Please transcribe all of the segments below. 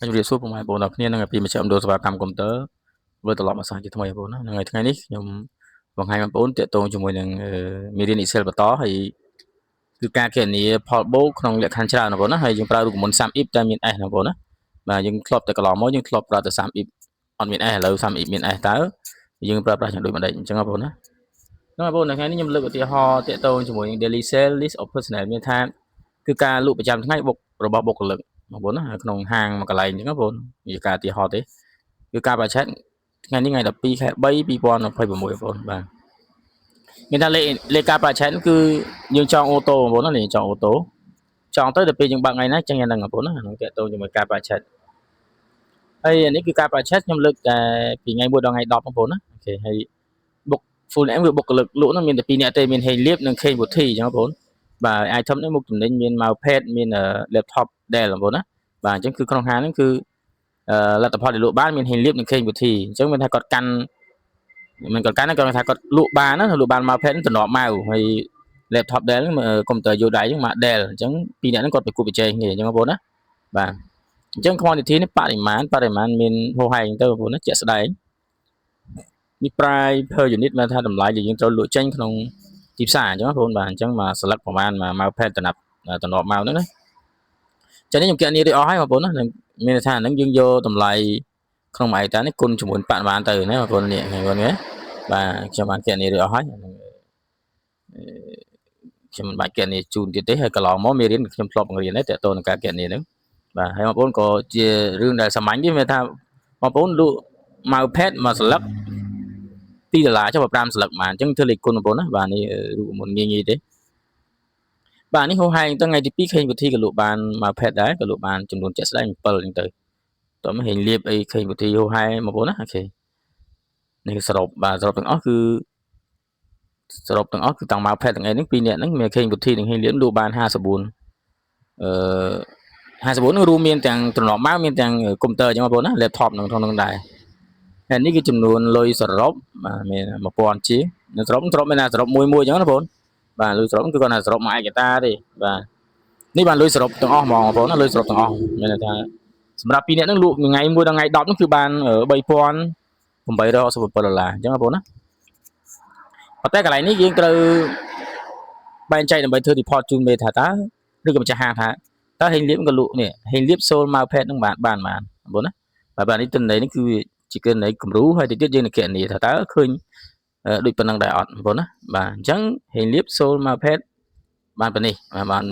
ជំរាបសួរពុកម៉ែបងប្អូនគ្នានឹងពីមជ្ឈមណ្ឌលសេវាកម្មកុំព្យូទ័រវិលត្រឡប់មកសាជាថ្មីបងប្អូនណាថ្ងៃនេះខ្ញុំបង្ហាញបងប្អូនតាក់ទងជាមួយនឹងមេរៀន Excel បន្តហើយគឺការគណនាផលបូកក្នុងលក្ខខណ្ឌច្រើនបងប្អូនណាហើយយើងប្រើរូបមន្ត sum if តែមាន s ណាបងប្អូនណាបាទយើងធ្លាប់តែកន្លងមកយើងធ្លាប់ប្រើតែ sum if អត់មាន s ឥឡូវ sum if មាន s តើយើងប្រើប្រាស់យ៉ាងដូចម្ដេចអញ្ចឹងបងប្អូនណាបងប្អូនថ្ងៃនេះខ្ញុំលើកឧទាហរណ៍តាក់ទងជាមួយនឹង daily sale list of personnel មានថាគឺការលក់ប្រចាំថ្ងៃរបស់បុគ្គលិកបងប្អូនណាក្នុងហាងមួយកន្លែងអញ្ចឹងបងប្អូនវាការឧទាហរណ៍ទេគឺការប្រឆាំងថ្ងៃនេះថ្ងៃ12ខែ3 2026បងប្អូនបាទមានថាលេខការប្រឆាំងគឺយើងចង់អូតូបងប្អូនណានេះចង់អូតូចង់ទៅដល់ពេលយើងបើកថ្ងៃណាចឹងយ៉ាងហ្នឹងបងប្អូនណាក្នុងតាក់ទងជាមួយការប្រឆាំងហើយនេះគឺការប្រឆាំងខ្ញុំលើកតែពីថ្ងៃ1ដល់ថ្ងៃ10បងប្អូនណាអូខេហើយបុក full name គឺបុគ្គលិកលក់នោះមានតែ2នាក់ទេមានហេងលៀបនិងខេងវុធីអញ្ចឹងបងប្អូនបាទ item នេះមុខចំណេញមាន mousepad មាន laptop Dell បងប្អូនណាបាទអញ្ចឹងគឺក្នុងហាងហ្នឹងគឺលទ្ធផលដែលលក់បានមានហេងលៀបនិងខេងវុធីអញ្ចឹងមានថាគាត់កាន់មិនគាត់កាន់គាត់ថាគាត់លក់បានណាលក់បាន mousepad តំណប់ម៉ៅហើយ laptop Dell ហ្នឹងកុំព្យូទ័រយូដៃហ្នឹងមក Dell អញ្ចឹងពីរនាក់ហ្នឹងគាត់ប្រគល់ប្រជែងគ្នាអញ្ចឹងបងប្អូនណាបាទអញ្ចឹង quantity នេះបរិមាណមានហោហែងទៅបងប្អូនណាជាក់ស្ដែងនេះ price per unit មានថាតម្លៃដែលយើងត្រូវលក់ចេញក្នុងទីផ្សារអញ្ចឹងបងប្អូនបាទអញ្ចឹងមកស្លឹកប្រហែលមក mousepad តំណប់ម៉ៅហ្នឹងណាចឹងនេះខ្ញុំគណនារួចអស់ហើយបងប្អូនណាមានន័យថាហ្នឹងយើងយកតម្លៃក្នុងមួយឯតានេះគុណជាមួយបរិមាណទៅណាបងប្អូននេះឃើញបងណាបាទខ្ញុំបានគណនារួចអស់ហើយខ្ញុំមិនបាច់គណនាជូនទៀតទេហើយកន្លងមកមេរៀនខ្ញុំធ្លាប់បង្រៀនដែរតើតើនឹងការគណនាហ្នឹងបាទហើយបងប្អូនក៏ជារឿងដែលសាមញ្ញទេមានថាបងប្អូនលក់ mousepad មួយស្លឹក$2ចុះ5ស្លឹកបានអញ្ចឹងធ្វើលេខគុណបងប្អូនណាបាទនេះរូបមន្តងាយទេបាទនេះហោហែងទៅថ្ងៃទី2ខេងវិធីក៏លក់បាន mousepad ដែរក៏លក់បានចំនួនជាក់ស្ដែង7អញ្ចឹងទៅតើមកហេងលៀបអីខេងវិធីហោហែបងប្អូនណាអូខេនេះសរុបបាទសរុបទាំងអស់គឺតាំង mousepad ទាំងអីហ្នឹង2នាក់ហ្នឹងមានខេងវិធីនិងហេងលៀបលក់បាន54 54នឹងរួមមានទាំងត្រណប់មកមានទាំងកុំព្យូទ័រអញ្ចឹងបងប្អូនណា laptop ក្នុងហ្នឹងដែរហើយនេះគឺចំនួនលុយសរុបបាទមាន1000ជាសរុបមានថាសរុបមួយអញ្ចឹងណាបងប្អូនបាទលុយសរុបគឺគាត់ថាសរុបមួយឯកតាទេបាទនេះបានលុយសរុបទាំងអស់ហ្មងបងប្អូនណាលុយសរុបទាំងអស់មានន័យថាសម្រាប់ពីរនាក់ហ្នឹងលក់ថ្ងៃ1ដល់ថ្ងៃ10ហ្នឹងគឺបាន$3867អញ្ចឹងបងប្អូនណាប៉ុន្តែកន្លែងនេះយើងត្រូវបែងចែកដើម្បីធ្វើ report ជូនមេថាតើឬក៏ម្ចាស់ហាងថាតើហេងលៀបក៏លក់នេះហេងលៀបសូល mousepad ហ្នឹងបានបងប្អូនណាបាទនេះទិន្នន័យនេះគឺជាគណនេយ្យគំរូហើយតិចទៀតយើងនឹងគណនាថាតើឃើញដូចប៉ុណ្ណឹងដែរអត់បងប្អូនណាបាទអញ្ចឹងហេងលៀបសូល mousepad បានប៉ុណ្នេះបាន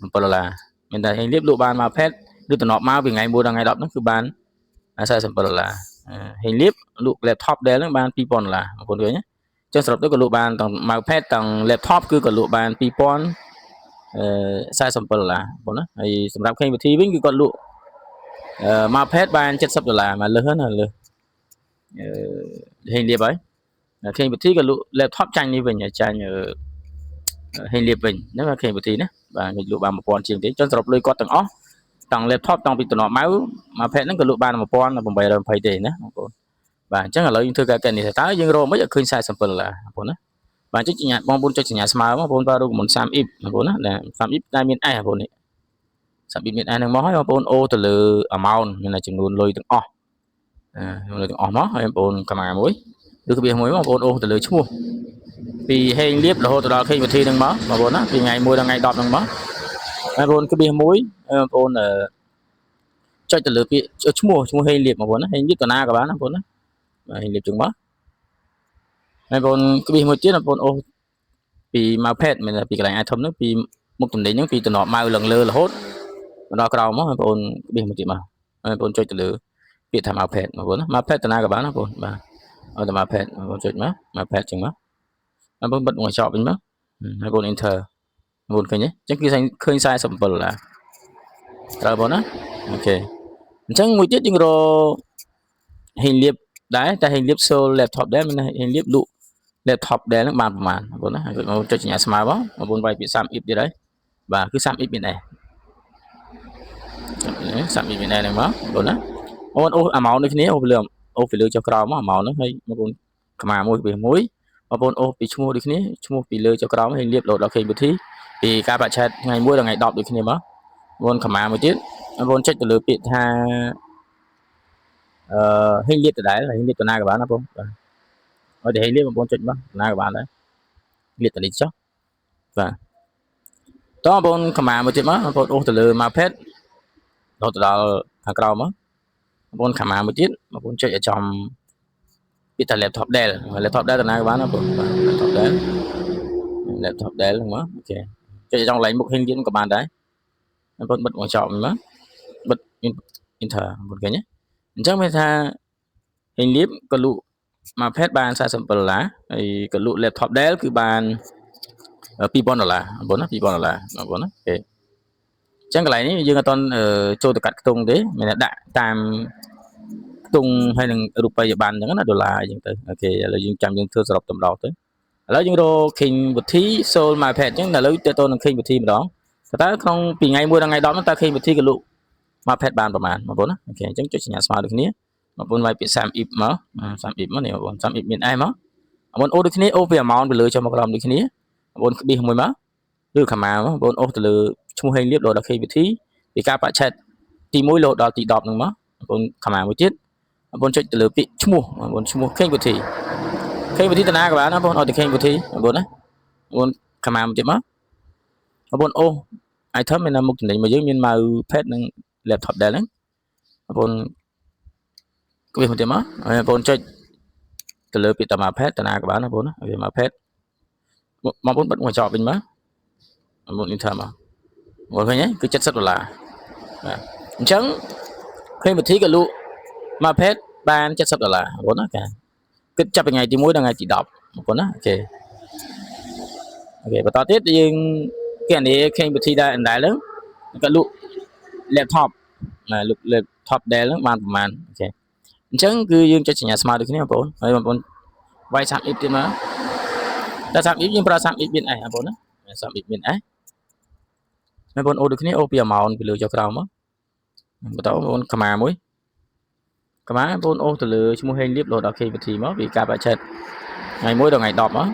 $47មានតែហេងលៀបលក់បាន mousepad ឬតំណប់មកពីថ្ងៃ1ដល់ថ្ងៃ10ហ្នឹងគឺបាន$47ហេងលៀបលក់ laptop Dell ហ្នឹងបាន$2000បងប្អូនឃើញណាចឹងសរុបទៅក៏លក់បានទាំង mousepad ទាំង laptop គឺក៏លក់បាន$2047បងប្អូនណាហើយសម្រាប់ខេងវិធីវិញគឺគាត់លក់mousepadបាន$70មកលើសណាលើសហេងលៀបហើយខេងវិធីក៏លក់ laptop ចាញ់នេះវិញចាញ់ហេងលៀបវិញហ្នឹងខេងវិធីណាបាទគេលក់បាន1000ជាងទេចឹងសរុបលុយគាត់ទាំងអស់ទាំង laptop ទាំងពីតំណប់មក mousepad ហ្នឹងក៏លក់បាន$1820ទេណាបងប្អូនបាទអញ្ចឹងឥឡូវយើងធ្វើការកណនាថាតើយើងរកមិនឲ្យឃើញ$47បងប្អូនណាបាទចុចសញ្ញាបងប្អូនចុចសញ្ញាស្មើបងប្អូនប្រើរូបមន្ត sum if បងប្អូនណា sum if តែមាន s បងប្អូននេះ sum if មាន s ហ្នឹងមកហើយបងប្អូនអូទៅលើ amount មានចំនួនលុយទាំងអស់លុយទាំងអស់មកហើយបងប្អូនកម្មាមួយឬក្បៀសមួយបងប្អូនអូទៅលើឈ្មោះពីហេងលៀបរហូតដល់ខេងវិធីហ្នឹងមកបងប្អូនណាពីថ្ងៃ1ដល់ថ្ងៃ10ហ្នឹងមកបងប្អូនក្បៀសមួយបងប្អូនចុចទៅលើពាក្យឈ្មោះហេងលៀបបងប្អូនណាហេងលៀបតាណាក៏បានណាបងប្អូនណាហេងលៀបជឹងមកបងប្អូនក្បៀសមួយទៀតបងប្អូនអូពី mousepad មានពីកន្លែង item ហ្នឹងពីមុខតំណែងហ្នឹងពីតំណប់ម៉ៅឡើងលើរហូតដល់ក្រោមមកបងប្អូនក្បៀសមួយទៀតមកបងប្អូនចុចទៅលើពាក្យថា mousepad បងប្អូនណា mousepad តាណាក៏បានណាបងប្អូនបាទឲ្យតែ mousepad បងប្អូនចុចមក mousepad ចឹងមកបងប្អូនបិទមកចប់វិញមកហើយបងប្អូន enter បងប្អូនឃើញទេអញ្ចឹងគឺឃើញ$47ត្រូវបងណាអូខេអញ្ចឹងមួយទៀតយើងរកហេងលៀបដែរតែហេងលៀបសូល laptop ដែរមានហេងលៀបលក់ laptop ដែរហ្នឹងបានប្រហែលបងប្អូនណាហើយបងប្អូនចុចសញ្ញាស្មើបងប្អូនវាយពាក្យ sum if ទៀតហើយបាទគឺ sum if មានដែរ sum if មានដែរហ្នឹងមកបងប្អូនណាអូនអូ amount ដូចគ្នាអូពីលើចុះក្រោមមក amount ហ្នឹងហើយបងប្អូនកម្មាមួយពីមួយបងប្អូនអូពីឈ្មោះដូចគ្នាឈ្មោះពីលើចុះក្រោមហើយលៀបលោតដល់ខេងវិធីពីការប្រឆាំងថ្ងៃ1ដល់ថ្ងៃ10ដូចគ្នាមកបងប្អូនកម្មាមួយទៀតបងប្អូនចុចទៅលើពាក្យថា hình liệt từ đấy là hình liệt từ nào các bạn không ở để hình liệt một bốn chữ nào các bạn đấy liệt từ lịch cho và đó bốn khám một chữ mà bốn ô từ lừa mà phết đó từ đó hàng cầu mà bốn khám một chữ mà bốn chữ ở trong cái tài laptop Dell từ nào các bạn không laptop Dell đúng không ok chữ trong lấy một hình liệt của bạn đấy bốn bật quan trọng mà bật Inter một cái nhé chắc mới tha hình liếp có lụ mà phép bàn sai sầm là thì có lụ laptop Dellคือbàn $2,000 4 โอเคចឹងកន្លែងនេះយើងអត់ទាន់ចូលទៅកាត់ខ្ទង់ទេមានតែដាក់តាមខ្ទង់ហើយនឹងរូបិយប័ណ្ណអញ្ចឹងណាដុល្លារអញ្ចឹងទៅអូខេឥឡូវយើងចាំយើងធ្វើសរុបតម្ដងទៅឥឡូវយើងរក King វិធី Soul My Pad អញ្ចឹងឥឡូវទៅទៅនឹង King វិធីម្ដងតើក្នុងពីថ្ងៃ1ដល់ថ្ងៃ10ហ្នឹងតើ King វិធីក៏លក់ My Pad បានប្រហែលបងប្អូនណាអូខេអញ្ចឹងចុចសញ្ញាស្មើដូចគ្នាបងប្អូនវាយពាក្យ Sum if មក Sum if មកនេះបងប្អូន Sum if មាន S មកបងប្អូនអូដូចគ្នាអូពី amount ទៅលើចុះមកក្រោមដូចគ្នាបងប្អូនក្បៀសមួយមកឬខមាបងប្អូនអូសទៅលើឈ្មោះហេងលៀបដល់ K វិធីពីការបច្ឆេទទី1រហូតដល់ទី10ហ្នឹងមកបងប្អូនខមាមួយទៀតបងប្អូនចុចទៅលើពាក្យឈ្មោះបងប្អូនឈ្មោះ K វិធីតាណាក៏បានណាបងប្អូនឲ្យទៅ K វិធីបងប្អូនណាបងប្អូនខមាមួយទៀតមកបងប្អូនអូស item មានមុខចំណេញមកយើងមាន mouse pad និង laptop Dell ហ្នឹងបងប្អូនក្បៀសមួយទៀតមកហើយបងប្អូនចុចទៅលើពាក្យតា mouse pad តាណាក៏បានណាបងប្អូនណាវា mouse pad បងប្អូនបិទមកចោលវិញមកបងប្អូន enter មកបងឃើញទេគឺ$70បាទអញ្ចឹងឃើញវិធីក៏លក់មកផេតបាន$70បងប្អូនណាចាគិតចាប់ពីថ្ងៃទី1ដល់ថ្ងៃទី10បងប្អូនណាអូខេបន្តទៀតយើងគណនាឃើញវិធីដែរហ្នឹងក៏លក់ laptop ណាលក់ laptop Dell ហ្នឹងបានប្រហែលអូខេអញ្ចឹងគឺយើងចុចសញ្ញាស្មើដូចគ្នាបងប្អូនហើយបងប្អូនវាយ Sum if ទៀតមកតែ Sum if យើងប្រើ Sum if មាន S បងប្អូនណា Sum if មាន Sបងប្អូនអូដូចគ្នាអូពី amount ពីលើចុះក្រោមមកបន្តបងប្អូនខមាមួយខមាបងប្អូនអូទៅលើឈ្មោះហេងលៀបលោដល់ K វិធីមកពីការបច្ឆេទថ្ងៃ1ដល់ថ្ងៃ10មក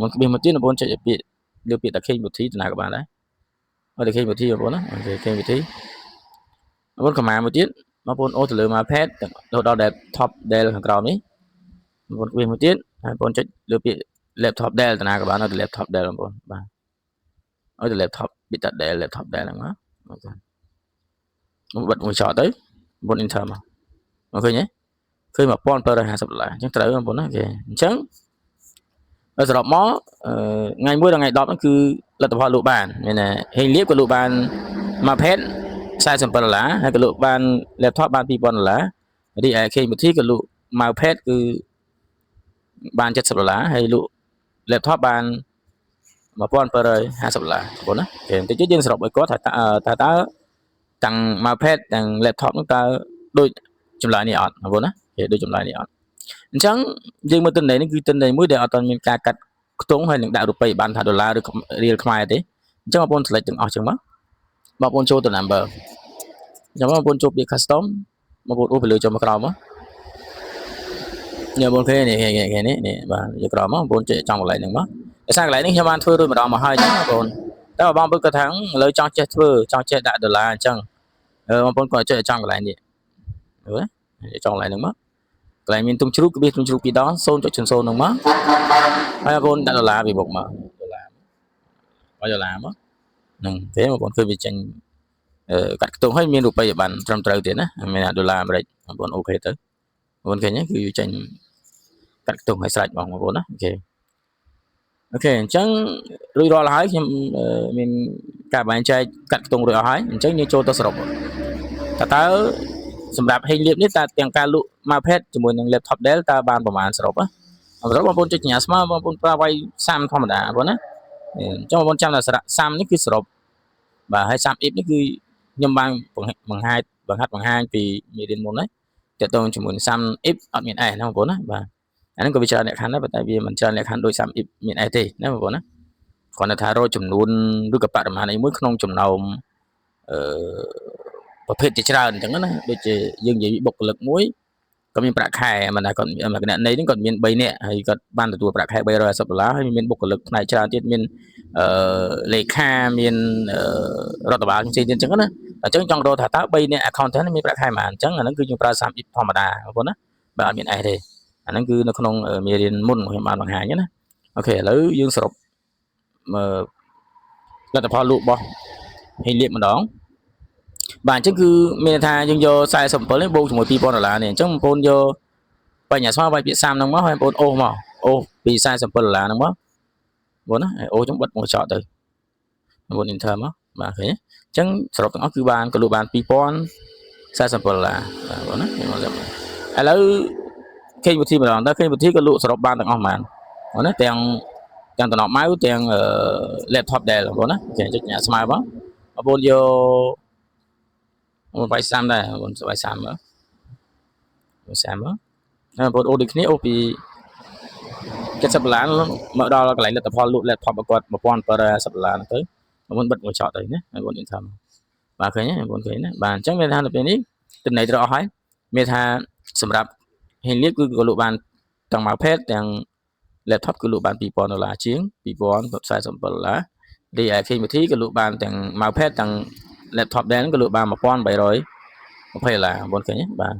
បងក្បៀសមកទៀតបងប្អូនចុចពាក្យលើពាក្យតា K វិធីទៅណាក៏បានដែរឲ្យតា K វិធីបងប្អូនណាអូខេ K វិធីបងប្អូនខមាមួយទៀតបងប្អូនអូទៅលើ my pad រហូតដល់ laptop Dell ខាងក្រោមនេះបងប្អូនក្បៀសមួយទៀតហើយបងប្អូនចុចលើពាក្យ laptop Dell ទៅណាក៏បានឲ្យ laptop Dell បងប្អូនបាទឲ្យ laptop ប៊ីតា Dell laptop Dell ហ្នឹងមកអូខេខ្ញុំបិទមួយចោលទៅបងប្អូន enter មកឃើញទេឃើញ$1,750អញ្ចឹងត្រូវបងប្អូនណាអូខេអញ្ចឹងសរុបមកថ្ងៃ1ដល់ថ្ងៃ10ហ្នឹងគឺលទ្ធផលលក់បានមានតែហេងលៀបក៏លក់បានមួយផេត$47ហើយក៏លក់បាន laptop បាន$2,000រីឯ K វិធីក៏លក់មួយផេតគឺបាន$70ហើយលក់ laptop បាន$1,750បងប្អូនណាអូខេបន្តិចទៀតយើងសរុបឲ្យគាត់ថាតើទាំង mousepad ទាំង laptop ហ្នឹងតើដូចចម្លើយនេះអត់បងប្អូនណាគេដូចចម្លើយនេះអត់អញ្ចឹងយើងមើលទិន្នន័យនេះគឺទិន្នន័យមួយដែលអត់ទាន់មានការកាត់ខ្ទង់ហើយនឹងដាក់រូបិយប័ណ្ណថាដុល្លារឬរៀលខ្មែរទេអញ្ចឹងបងប្អូន select ទាំងអស់ចឹងមកបងប្អូនចូលទៅ number អញ្ចឹងបងប្អូនចូលពាក្យ custom បងប្អូនអូសពីលើចុះមកក្រោមមកនេះបងប្អូនឃើញនេះបាទយកក្រោមមកបងប្អូនចុចចំកន្លែងហ្នឹងមកដោយសារកន្លែងនេះខ្ញុំបានធ្វើរួចម្ដងមកហើយអញ្ចឹងបងប្អូនតែបងប្អូនគាត់ថាឥឡូវចង់ចេះធ្វើចង់ចេះដាក់ដុល្លារអញ្ចឹងបងប្អូនគាត់ចុចចំកន្លែងនេះមើលចំកន្លែងហ្នឹងមកកន្លែងមានទុំជ្រូកក្បៀសទុំជ្រូក2ដង 0.00 ហ្នឹងមកហើយបងប្អូនដាក់ដុល្លារពីមុខមកដុល្លារមកហ្នឹងទេបងប្អូនឃើញវាចេញកាត់ខ្ទង់ហើយមានរូបិយប័ណ្ណត្រឹមត្រូវទៀតណាមានដុល្លារអាមេរិកបងប្អូនអូខេទៅបងប្អូនឃើញគឺចេញកាត់ខ្ទង់ឲ្យស្រេចបងប្អូនណាអូខេអញ្ចឹងរួចរាល់ហើយខ្ញុំមានការបែងចែកកាត់ខ្ទង់រួចអស់ហើយអញ្ចឹងយើងចូលទៅសរុបតើសម្រាប់ហេងលៀបនេះតើទាំងការលក់ mousepad ជាមួយនឹង laptop Dell តើបានប្រមាណសរុបសរុបបងប្អូនចុចសញ្ញាស្មើបងប្អូនប្រើវាយ Sum ធម្មតាបងប្អូនណាអញ្ចឹងបងប្អូនចាំថា Sum នេះគឺសរុបបាទហើយ Sum if នេះគឺខ្ញុំបានបង្ហាញពីមេរៀនមុនហើយតើតើជាមួយនឹង Sum if អត់មាន S ណាបងប្អូនណាបាទអាហ្នឹងក៏វាច្រើនលក្ខខណ្ឌដែរប៉ុន្តែវាមិនច្រើនលក្ខខណ្ឌដូច Sum if មាន S ទេណាបងប្អូនណាគ្រាន់តែថារកចំនួនឬក៏បរិមាណអីមួយក្នុងចំណោមប្រភេទជាច្រើនអញ្ចឹងណាដូចជាយើងនិយាយបុគ្គលិកមួយ có miền bạc khai mà là còn mà cái này đấy còn miền bay nè hay còn ban từ bạc khai bay rồi sập lá hay miền bộc lực này cho tiết miền lệ kha miềnរដ្ឋបាលផ្សេងទៀតអញ្ចឹងណាអញ្ចឹងចង់រកថាតើ3នាក់ account ហ្នឹងមានប្រាក់ខែប៉ុន្មានអញ្ចឹងអាហ្នឹងគឺយើងប្រើ30ធម្មតាបងប្អូនណាបាទអត់មានអីទេអាហ្នឹងគឺនៅក្នុងមេរៀនមុនខ្ញុំបានបង្ហាញណាអូខេឥឡូវយើងសរុបលទ្ធផលលក់របស់ហេលៀបម្ដងបាទអញ្ចឹងគឺមានថាយើងយក47នេះបូកជាមួយ$2000នេះអញ្ចឹងបងប្អូនយកបញ្ញាស្មើវាយពាក្យ30ហ្នឹងមកហើយបងប្អូនអូសមកអូសពី$47ហ្នឹងមកបងណាអូសចឹងបិទមកចោលទៅបងប្អូន enter មកបាទឃើញអញ្ចឹងសរុបទាំងអស់គឺបានក៏លក់បាន$2047បាទបងណាឥឡូវឃើញវិធីម្ដងតើឃើញវិធីក៏លក់សរុបបានទាំងអស់ប៉ុន្មានបងណាទាំងតំណម៉ៅទាំង laptop ដែលបងប្អូនណាគេចុចញ៉ាស្មើបងបងប្អូនយកបងវាយ30ដែរបងវាយ30មើល30មើលហើយបងប្អូនអូដូចគ្នាអូពី$70មកដល់កន្លែងលទ្ធផលលក់ laptop របស់គាត់$1740ទៅបងប្អូនបិទមកចោលទៅណាបងប្អូន enter បាទឃើញទេបងប្អូនឃើញណាបាទអញ្ចឹងមានថានៅពេលនេះទំនេរត្រូវអស់ហើយមានថាសម្រាប់ហេលៀបគឺក៏លក់បានទាំង mousepad ទាំង laptop គឺលក់បាន$2000ជាង$2047រីឯ Activity ក៏លក់បានទាំង mousepad ទាំង laptop ដែរក៏លក់បាន$1320បងប្អូនឃើញទេបាទ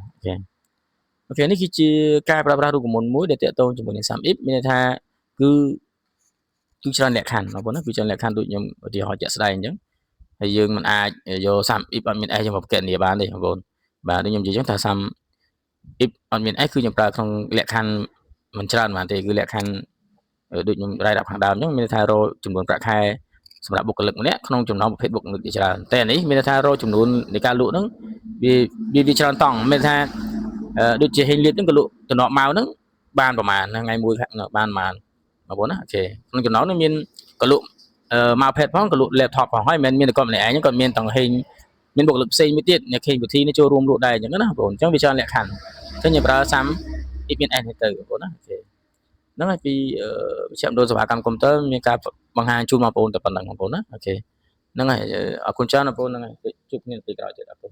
អូខេនេះគឺជាការប្រើប្រាស់រូបមន្តមួយដែលទាក់ទងជាមួយនឹង SumIp មានន័យថាគឺច្រើនលក្ខខណ្ឌបងប្អូនណាគឺច្រើនលក្ខខណ្ឌដូចខ្ញុំឧទាហរណ៍ជាក់ស្ដែងអញ្ចឹងហើយយើងមិនអាចយក SumIp អត់មាន S យកមកប្រកែកគ្នាបានទេបងប្អូនបាទដូចខ្ញុំនិយាយអញ្ចឹងថា SumIp អត់មាន S គឺខ្ញុំប្រើក្នុងលក្ខខណ្ឌមិនច្រើនបានទេគឺលក្ខខណ្ឌដូចខ្ញុំរ៉ាយរាប់ខាងដើមអញ្ចឹងមានន័យថារកចំនួនប្រាក់ខែសម្រាប់បុគ្គលិកម្នាក់ក្នុងចំណោមប្រភេទបុគ្គលិកជាច្រើនតែនេះមានន័យថារកចំនួននៃការលក់ហ្នឹងវាច្រើនតង់មានន័យថាដូចជាហេងលៀបហ្នឹងក៏លក់តំណក់ម៉ៅហ្នឹងបានប្រហែលថ្ងៃមួយបានប្រហែលបងប្អូនណាអូខេក្នុងចំណោមនេះមានក៏លក់mousepad ផងក៏លក់ laptop ផងហើយមិនមែនមានតែគាត់ម្នាក់ឯងគាត់មានទាំងហេងមានបុគ្គលិកផ្សេងមួយទៀតអ្នកខេងវិធីនេះចូលរួមលក់ដែរអញ្ចឹងណាបងប្អូនអញ្ចឹងវាច្រើនលក្ខខណ្ឌអញ្ចឹងយើងប្រើSumIpមាន S ទៅបងប្អូនណាអូខេហ្នឹងហើយពីវិជ្ជាមណ្ឌលសេវាកម្មកុំព្យូទ័រមានការបង្ហាញជូនបងប្អូនតែប៉ុណ្្នឹងបងប្អូនណាអូខេហ្នឹងហើយអរគុណច្រើនបងប្អូនហ្នឹងហើយជួបគ្នានៅពេលក្រោយទៀតអរគុណ